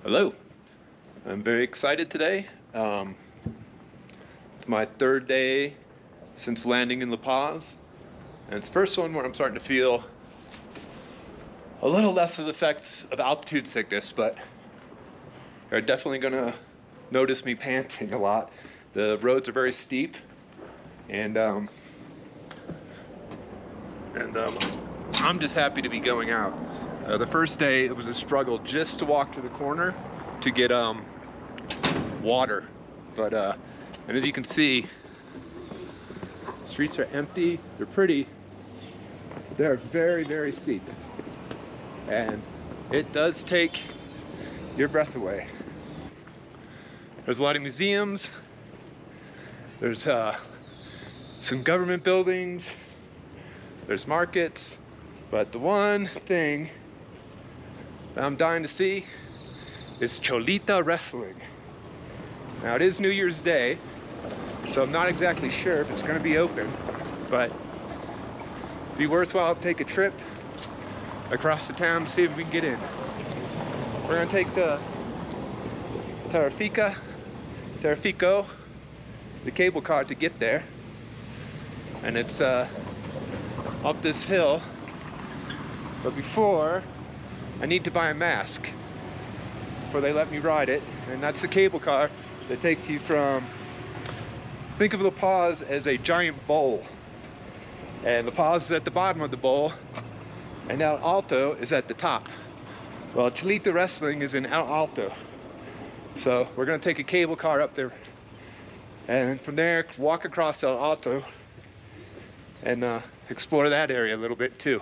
Hello. I'm very excited today. It's my third day since landing in La Paz, and it's the first one where I'm starting to feel a little less of the effects of altitude sickness, but you're definitely gonna notice me panting a lot. The roads are very steep, and I'm just happy to be going out. The first day it was a struggle just to walk to the corner to get water, but and as you can see, streets are empty. They're pretty. They're very, very steep, and it does take your breath away. There's a lot of museums. There's some government buildings. There's markets, but the one thing that I'm dying to see is Cholita Wrestling. Now it is New Year's Day, so I'm not exactly sure if it's going to be open, but it'd be worthwhile to take a trip across the town to see if we can get in. We're going to take the Tarifico, the cable car to get there, and it's up this hill, but before I need to buy a mask before they let me ride it, and that's the cable car that takes you from, think of La Paz as a giant bowl, and La Paz is at the bottom of the bowl, and now Alto is at the top. Well, Cholita Wrestling is in Alto, so we're going to take a cable car up there, and from there walk across El Alto and explore that area a little bit too.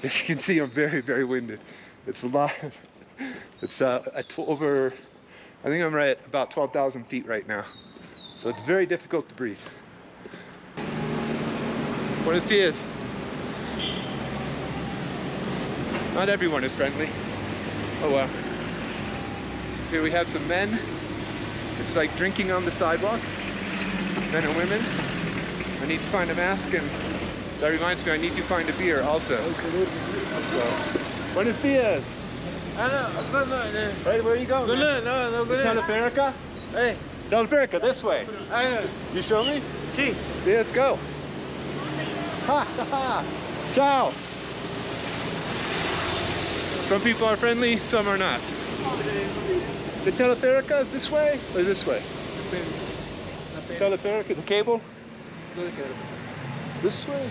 As you can see, I'm very, very winded. It's a lot. It's I think I'm right at about 12,000 feet right now, so it's very difficult to breathe. Buenos dias. Not everyone is friendly. Oh well. Here we have some men. It's like drinking on the sidewalk, men and women. I need to find a mask, and that reminds me, I need to find a beer also. So, buenos dias. Right, where are you going? No. Teleférica? Hey. Teleférica, this way. You show me? Sí. Let's go. Ha ha. Ciao. Some people are friendly, some are not. The Teleférica is this way or this way? Teleférica, the cable? This way?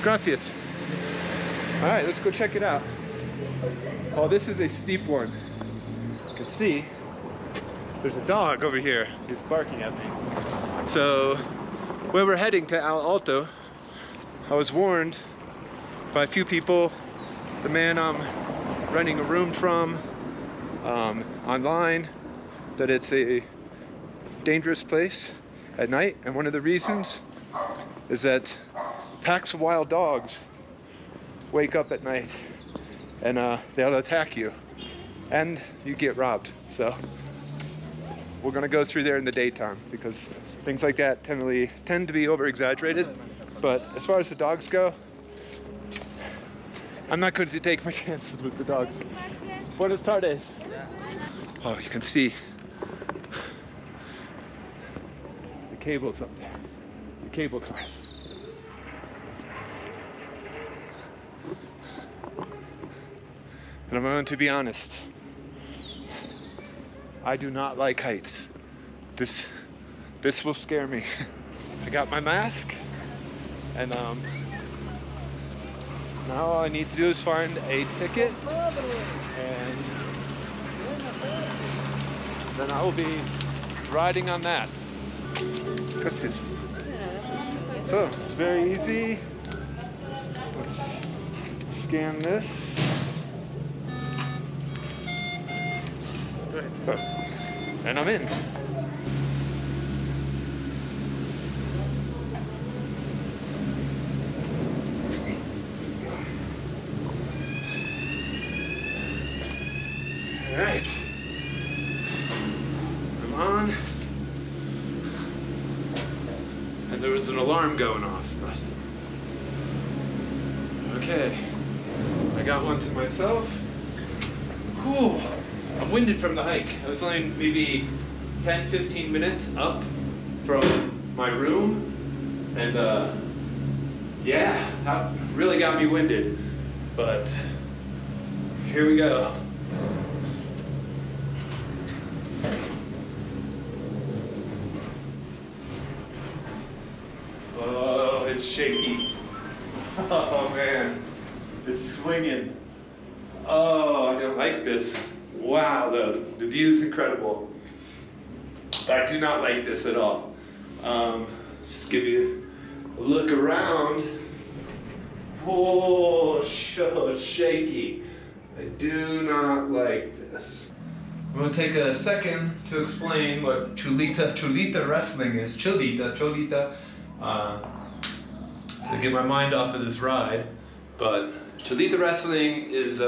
Gracias. All right, let's go check it out. Oh, this is a steep one. You can see there's a dog over here. He's barking at me. So when we're heading to El Alto, I was warned by a few people, the man I'm renting a room from online, that it's a dangerous place at night, and one of the reasons is that packs of wild dogs wake up at night, and they'll attack you and you get robbed. So we're gonna go through there in the daytime because things like that tend to be over exaggerated, but as far as the dogs go, I'm not going to take my chances with the dogs. Buenas tardes. Oh, you can see the cables up there, the cable cars. And I'm going to be honest, I do not like heights. This will scare me. I got my mask, and now all I need to do is find a ticket, and then I will be riding on that. Gracias. So it's very easy. Let's scan this. And I'm in. All right, I'm on, and there was an alarm going off, but okay, I got one to myself. Whew. I'm winded from the hike. I was only maybe 10-15 minutes up from my room, and yeah, that really got me winded. But here we go. Oh, it's shaky. Oh man, it's swinging. Oh, I don't like this. Wow, the view's incredible. I do not like this at all. Just give you a look around. Oh, so shaky. I do not like this. I'm gonna take a second to explain what Cholita Wrestling is. Cholita, to get my mind off of this ride. But Cholita Wrestling is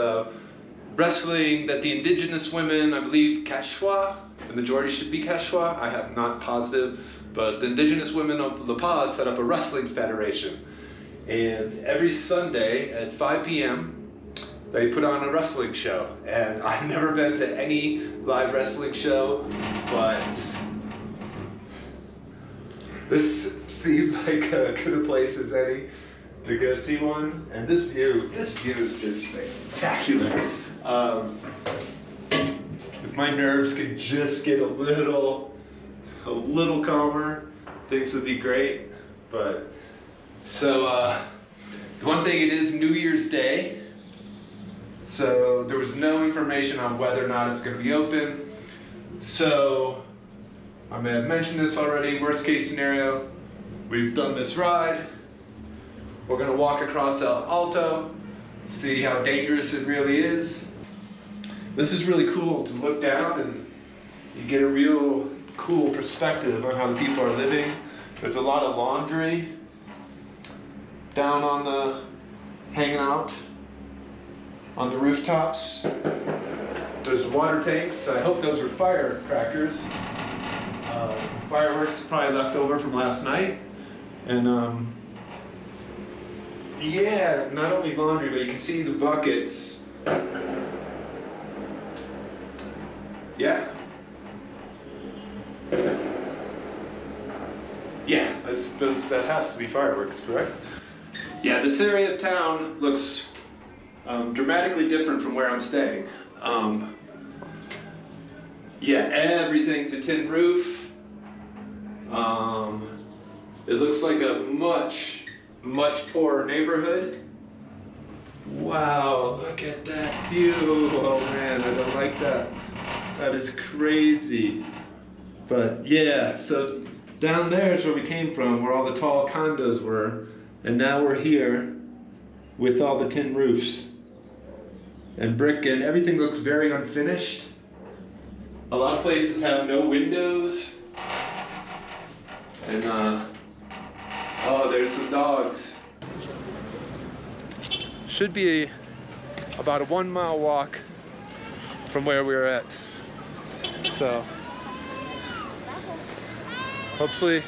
wrestling that the indigenous women, I believe Quechua, the majority should be Quechua, I am not positive, but the indigenous women of La Paz set up a wrestling federation. And every Sunday at 5 p.m. they put on a wrestling show. And I've never been to any live wrestling show, but this seems like as good a place as any to go see one. And this view is just spectacular. If my nerves could just get a little calmer, things would be great. But so the one thing, it is New Year's Day, so there was no information on whether or not it's going to be open. So I may have mentioned this already. Worst case scenario, we've done this ride. We're going to walk across Alto, see how dangerous it really is. This is really cool to look down and you get a real cool perspective on how the people are living. There's a lot of laundry down on the, hanging out on the rooftops. There's water tanks. I hope those were firecrackers. Fireworks probably left over from last night. And yeah, not only laundry, but you can see the buckets. Yeah. Yeah, that has to be fireworks, correct? Yeah, this area of town looks dramatically different from where I'm staying. Yeah, everything's a tin roof. It looks like a much poorer neighborhood. Wow, look at that view. Oh man, I don't like that. That is crazy. But yeah, so down there is where we came from, where all the tall condos were. And now we're here with all the tin roofs and brick, and everything looks very unfinished. A lot of places have no windows. And oh, there's some dogs. Should be about a 1 mile walk from where we were at. So hopefully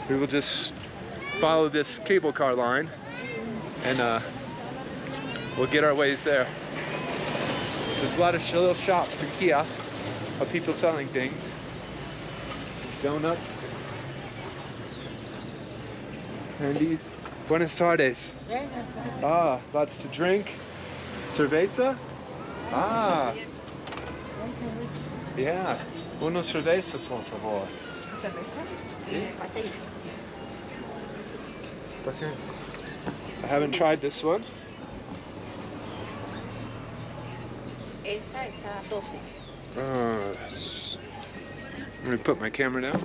we will just follow this cable car line and we'll get our ways there. There's a lot of little shops and kiosks of people selling things. Donuts. Candies. Buenas tardes. Ah, lots to drink. Cerveza? Ah. Yeah. Una cerveza, por favor. ¿Cerveza? Sí. Paseín. Paseín. I haven't tried this one. Esa está a 12. Let me put my camera down.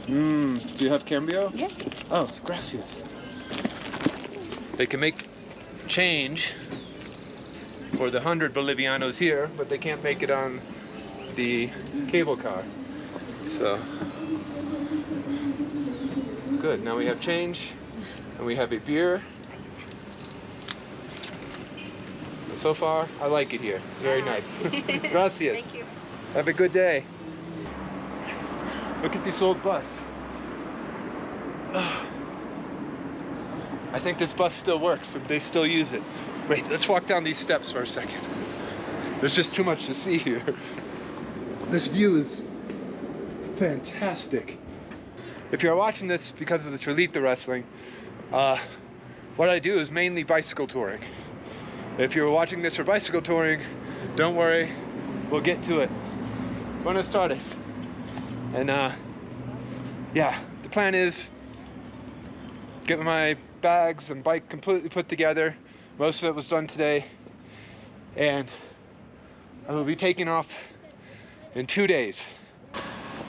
Do you have cambio? Yes. Oh, gracias. They can make change for the 100 Bolivianos here, but they can't make it on the cable car. So, good. Now we have change, and we have a beer. So far, I like it here. It's very nice. Gracias. Thank you. Have a good day. Look at this old bus. I think this bus still works. They still use it. Wait, let's walk down these steps for a second. There's just too much to see here. This view is fantastic. If you're watching this because of the Cholita Wrestling, what I do is mainly bicycle touring. If you're watching this for bicycle touring, don't worry, we'll get to it. Buenas tardes. And yeah, the plan is get my bags and bike completely put together. Most of it was done today. And I will be taking off in 2 days.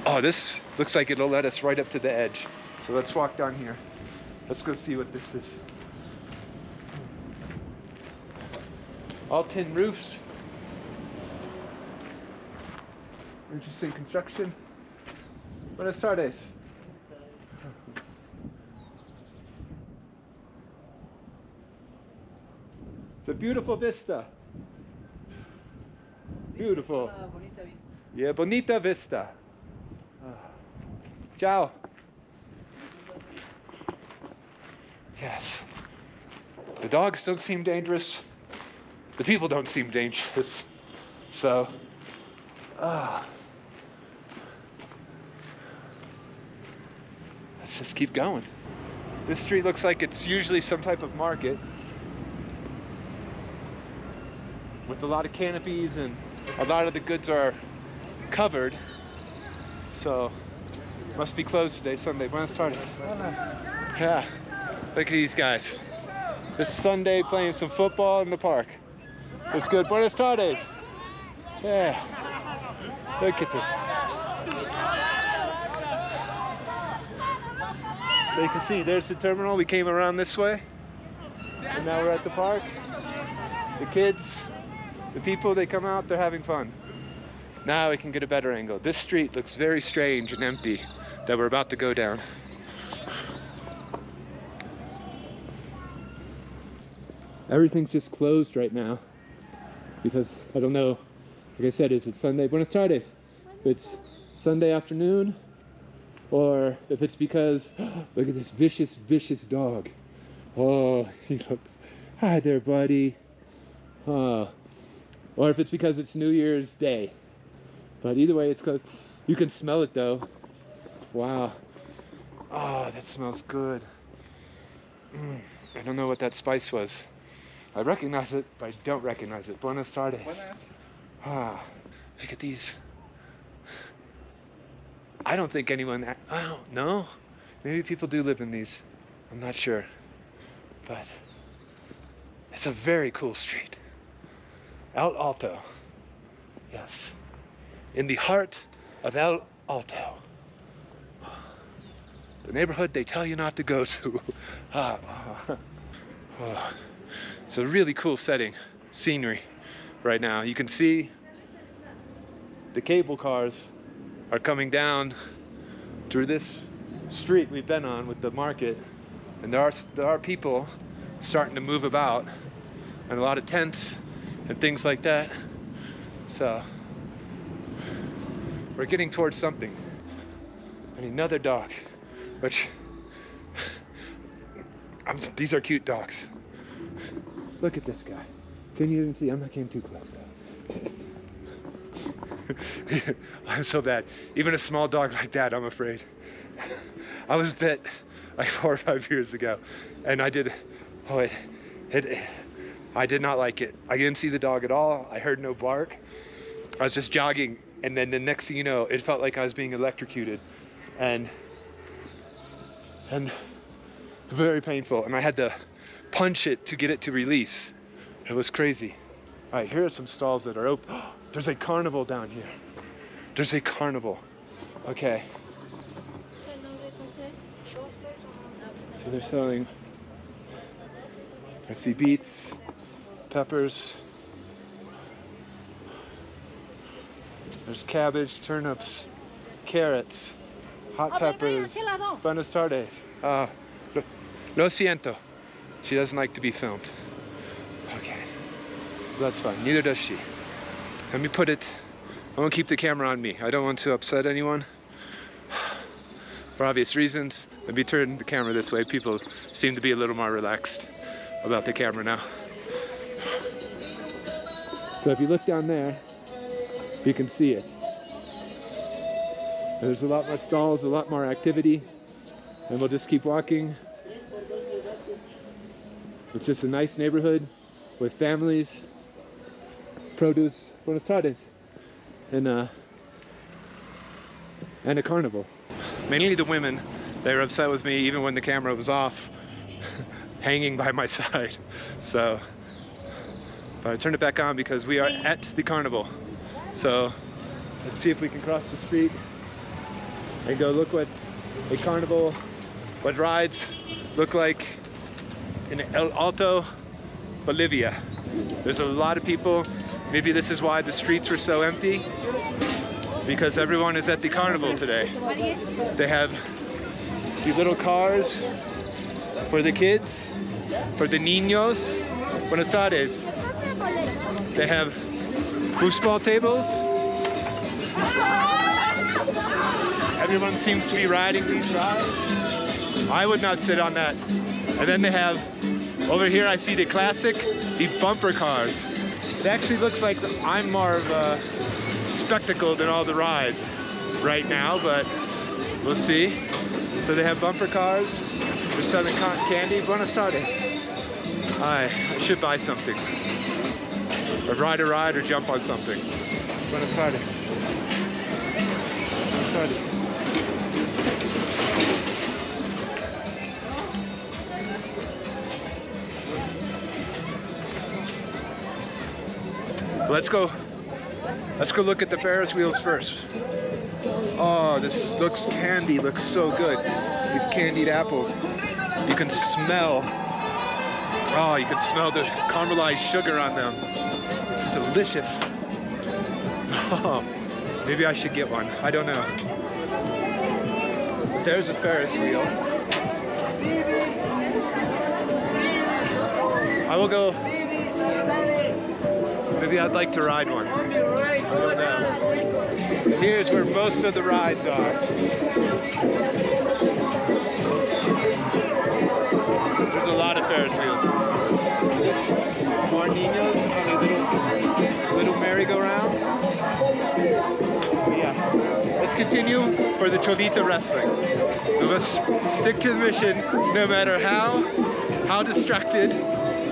Oh, this looks like it'll let us right up to the edge. So let's walk down here. Let's go see what this is. All tin roofs. Interesting construction. Buenas tardes. It's a beautiful vista. Beautiful. Es una bonita vista. Yeah, bonita vista. Ciao. Yes. The dogs don't seem dangerous. The people don't seem dangerous. So, let's just keep going. This street looks like it's usually some type of market with a lot of canopies, and a lot of the goods are covered. So, must be closed today, Sunday. Buenas tardes. Yeah, look at these guys. Just Sunday playing some football in the park. It's good. Buenas tardes. Yeah. Look at this. So you can see, there's the terminal. We came around this way. And now we're at the park. The kids, the people, they come out, they're having fun. Now we can get a better angle. This street looks very strange and empty that we're about to go down. Everything's just closed right now because I don't know. Like I said, is it Sunday? Buenas tardes. If it's Sunday afternoon, or if it's because look at this vicious dog. Oh, he looks. Hi there, buddy. Or if it's because it's New Year's Day. But either way, it's closed. You can smell it though. Wow. Oh, that smells good. I don't know what that spice was. I recognize it, but I don't recognize it. Buenas tardes. Buenas. Ah, look at these. I don't think anyone, I don't know. Maybe people do live in these. I'm not sure. But it's a very cool street. Alto. Yes. In the heart of Alto. The neighborhood they tell you not to go to. It's a really cool setting, scenery right now. You can see the cable cars are coming down through this street we've been on with the market, and there are people starting to move about, and a lot of tents and things like that. So we're getting towards something. And another dog, which these are cute dogs. Look at this guy. Can you even see? I'm not getting too close though. I'm so bad. Even a small dog like that, I'm afraid. I was bit like 4 or 5 years ago, and I did not like it. I didn't see the dog at all. I heard no bark. I was just jogging, and then the next thing you know, it felt like I was being electrocuted, and very painful. And I had to punch it to get it to release. It was crazy. All right, here are some stalls that are open. There's a carnival down here. There's a carnival. Okay. So they're selling, I see beets, peppers. There's cabbage, turnips, carrots, hot peppers. Buenas tardes. Lo siento. She doesn't like to be filmed. Okay. That's fine. Neither does she. Let me put it, I won't keep the camera on me. I don't want to upset anyone. for obvious reasons. Let me turn the camera this way. People seem to be a little more relaxed about the camera now. So if you look down there, you can see it. There's a lot more stalls, a lot more activity, and we'll just keep walking. It's just a nice neighborhood with families, produce, buenas tardes, and a carnival. Mainly the women, they were upset with me even when the camera was off, hanging by my side. So, but I turned it back on because we are at the carnival. So let's see if we can cross the street and go look what a carnival, what rides look like in Alto, Bolivia. There's a lot of people. Maybe this is why the streets were so empty, because everyone is at the carnival today. They have these little cars for the kids, for the niños. Buenas tardes. They have foosball tables. Everyone seems to be riding these rides. I would not sit on that. And then they have, over here I see the classic, the bumper cars. It actually looks like I'm more of a spectacle than all the rides right now, but we'll see. So they have bumper cars. They're selling cotton candy. Buenas tardes. I should buy something. Or ride a ride or jump on something. Buenas tardes. Buenas tardes. Let's go look at the Ferris wheels first. Oh, this looks so good. These candied apples. You can smell, oh, you can smell the caramelized sugar on them. It's delicious. Oh, maybe I should get one. I don't know. But there's a Ferris wheel. I will go. Maybe I'd like to ride one. I don't know. Here's where most of the rides are. There's a lot of Ferris wheels. This, more niños on a little merry-go-round. Yeah. Let's continue for the Cholita Wrestling. We must stick to the mission no matter how distracted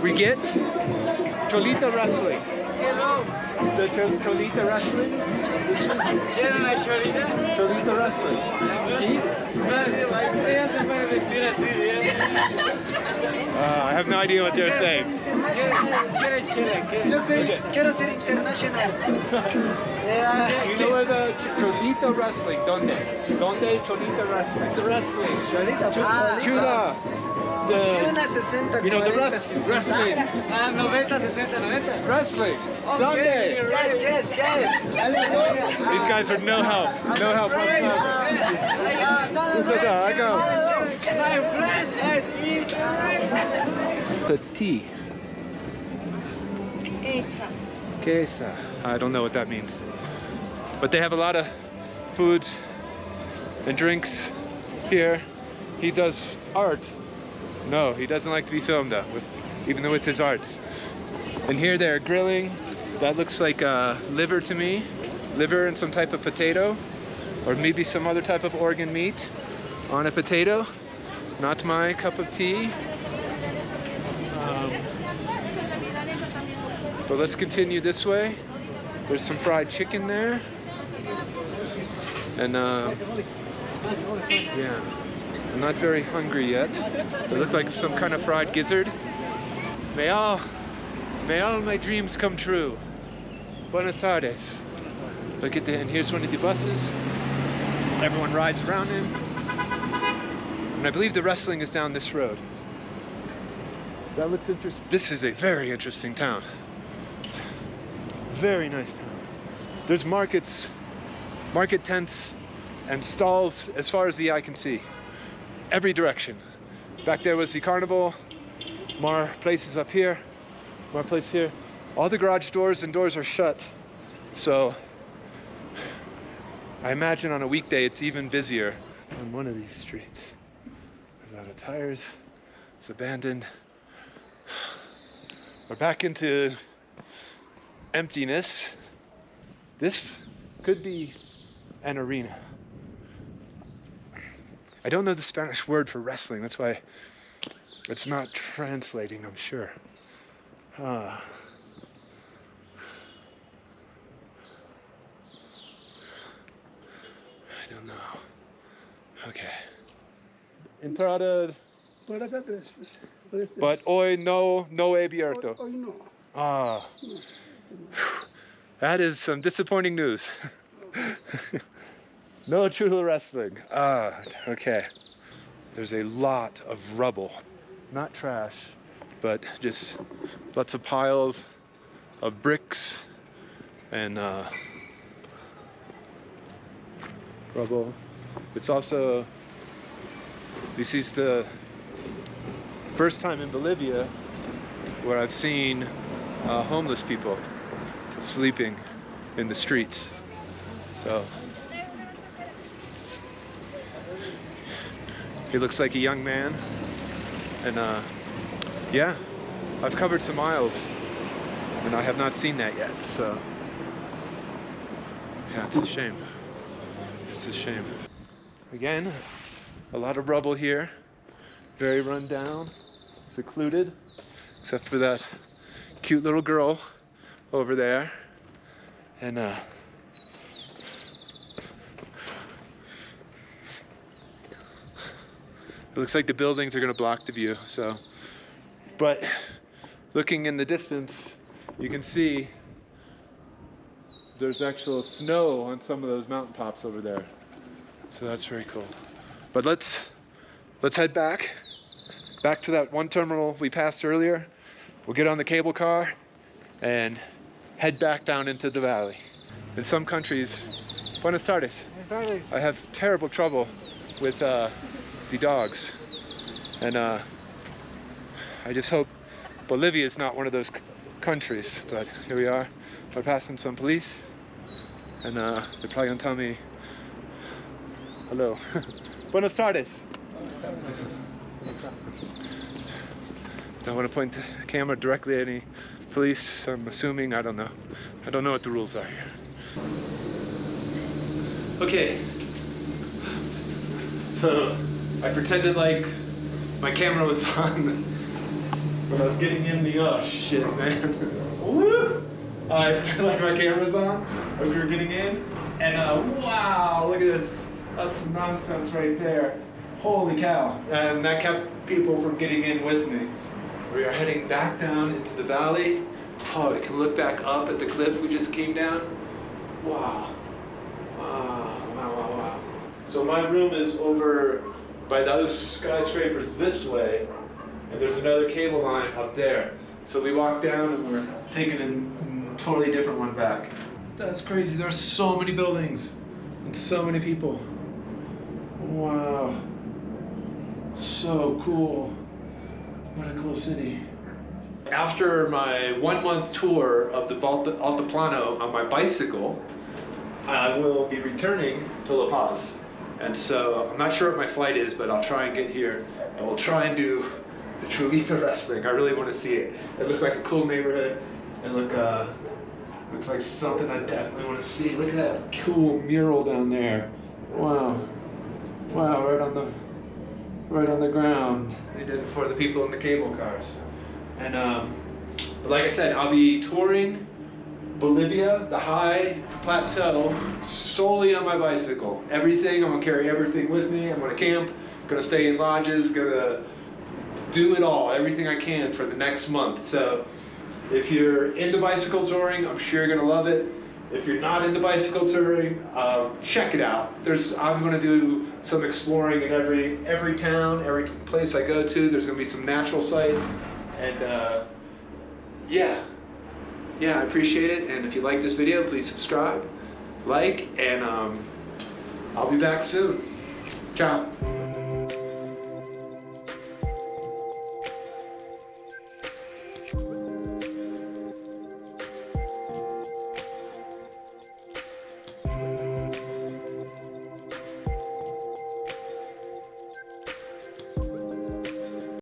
we get. Cholita Wrestling. Hello. The Cholita Wrestling? Cholita Wrestling. I have no idea what they're saying. Quiero ser international. You know where the Cholita Wrestling? ¿Dónde? ¿Dónde Cholita Wrestling? The wrestling. Chula. You know, the wrestling. 90, 60, 90. Wrestling. ¿Dónde? Yes. These guys are no help. No help whatsoever. I go. My friend is The tea. Quesa. I don't know what that means. But they have a lot of foods and drinks here. He does art. No, he doesn't like to be filmed though, even with his arts. And here they're grilling. That looks like liver to me. Liver and some type of potato, or maybe some other type of organ meat on a potato. Not my cup of tea. But let's continue this way. There's some fried chicken there. And yeah, I'm not very hungry yet. It looked like some kind of fried gizzard. May all my dreams come true. Buenas tardes. Look at and here's one of the buses. Everyone rides around in. And I believe the wrestling is down this road. That looks interesting. This is a very interesting town. Very nice town. There's markets, market tents, and stalls as far as the eye can see. Every direction. Back there was the carnival. More places up here. More places here. All the garage doors and doors are shut. So I imagine on a weekday it's even busier. on one of these streets. It's out of tires, it's abandoned. We're back into emptiness. This could be an arena. I don't know the Spanish word for wrestling, that's why it's not translating, I'm sure. I don't know. Okay. Entrada, Por acá tres, pues, por este. but hoy no he abierto. Hoy no. Ah, that is some disappointing news. No Cholita Wrestling. Ah, okay. There's a lot of rubble. Not trash, but just lots of piles of bricks and rubble. It's also, this is the first time in Bolivia where I've seen homeless people sleeping in the streets. So he looks like a young man, and yeah, I've covered some miles and I have not seen that yet, so yeah, it's a shame. It's a shame. Again, a lot of rubble here, very run down, secluded, except for that cute little girl over there. And it looks like the buildings are gonna block the view, so. But looking in the distance, you can see there's actual snow on some of those mountaintops over there. So that's very cool. But let's head back to that one terminal we passed earlier. We'll get on the cable car and head back down into the valley. In some countries, buenas tardes. I have terrible trouble with the dogs. And I just hope Bolivia is not one of those countries, but here we are. We're passing some police, and they're probably gonna tell me, hello. Buenas tardes. Don't want to point the camera directly at any police, I'm assuming. I don't know. I don't know what the rules are here. Okay. So I pretended like my camera was on when I was getting in the, oh shit, man. Woo! I pretended like my camera's on as we were getting in, and wow, look at this. That's nonsense right there. Holy cow. And that kept people from getting in with me. We are heading back down into the valley. Oh, we can look back up at the cliff we just came down. Wow. Wow, wow, wow, wow. So my room is over by those skyscrapers this way, and there's another cable line up there. So we walked down and we're taking a totally different one back. That's crazy, there are so many buildings and so many people. Wow. So cool. What a cool city. After my 1 month tour of the Altiplano on my bicycle, I will be returning to La Paz. And so I'm not sure what my flight is, but I'll try and get here and we'll try and do the Cholita Wrestling. I really want to see it. It looked like a cool neighborhood. It looks like something I definitely want to see. Look at that cool mural down there. Wow. Wow, right on the ground. They did it for the people in the cable cars. And but like I said, I'll be touring Bolivia, the high plateau, solely on my bicycle. Everything, I'm gonna carry everything with me. I'm gonna camp, gonna stay in lodges, gonna do it all, everything I can for the next month. So if you're into bicycle touring, I'm sure you're gonna love it. If you're not into bicycle touring, check it out. I'm gonna do some exploring in every town, every place I go to. There's gonna be some natural sites, and yeah, I appreciate it. And if you like this video, please subscribe, like, and I'll be back soon. Ciao.